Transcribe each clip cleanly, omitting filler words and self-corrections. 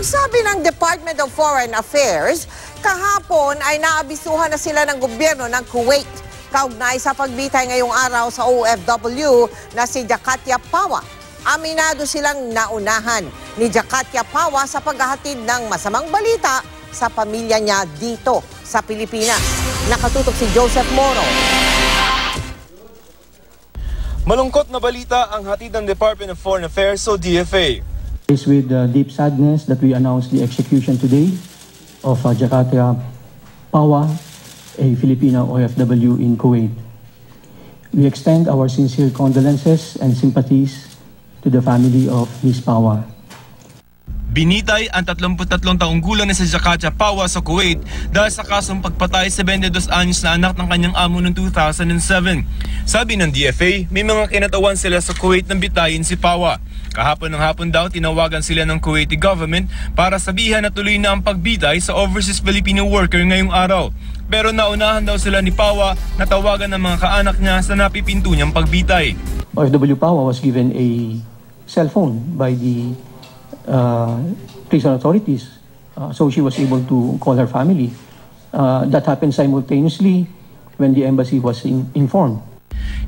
Ang sabi ng Department of Foreign Affairs, kahapon ay naabisuhan na sila ng gobyerno ng Kuwait kaugnay sa pagbitay ngayong araw sa OFW na si Jakatia Pawa. Aminado silang naunahan ni Jakatia Pawa sa paghahatid ng masamang balita sa pamilya niya dito sa Pilipinas. Nakatutok si Joseph Moro. Malungkot na balita ang hatid ng Department of Foreign Affairs o DFA. It's with deep sadness that we announce the execution today of Jakatia Pawa, a Filipino OFW in Kuwait. We extend our sincere condolences and sympathies to the family of Ms. Pawa. Binitay ang 33 taong gulang na si Jakatia Pawa sa Kuwait dahil sa kasong pagpatay sa 22 anyos na anak ng kanyang amo noong 2007. Sabi ng DFA, may mga kinatawan sila sa Kuwait na bitayin si Pawa. Kahapon ng hapon daw, tinawagan sila ng Kuwaiti government para sabihan na tuloy na ang pagbitay sa overseas Filipino worker ngayong araw. Pero naunahan daw sila ni Pawa na tawagan ng mga kaanak niya sa napipinto niyang pagbitay. OFW Pawa was given a cell phone by the prison authorities, so she was able to call her family. That happened simultaneously when the embassy was informed.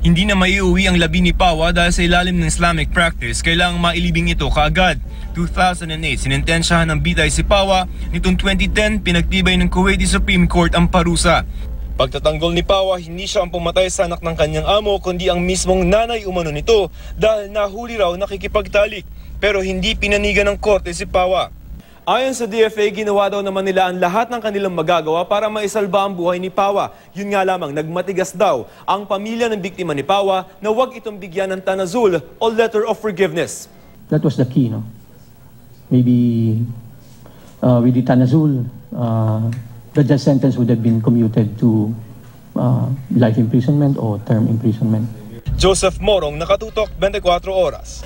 Hindi na maiuwi ang labi ni Pawa dahil sa ilalim ng Islamic practice, kailangang mailibing ito kaagad. 2008, sinintensyahan ng bitay si Pawa. Nitong 2010, pinagtibay ng Kuwaiti Supreme Court ang parusa. Pagtatanggol ni Pawa, hindi siya ang pumatay sa anak ng kanyang amo, kundi ang mismong nanay umano nito dahil nahuli raw nakikipagtalik. Pero hindi pinanigan ng korte si Pawa. Ayon sa DFA, ginawa daw naman nila ang lahat ng kanilang magagawa para maisalba ang buhay ni Pawa. Yun nga lamang, nagmatigas daw ang pamilya ng biktima ni Pawa na huwag itong bigyan ng tanazul o letter of forgiveness. That was the key, no? Maybe with the tanazul, the death sentence would have been commuted to life imprisonment or term imprisonment. Joseph Morong, Nakatutok, 24 Oras.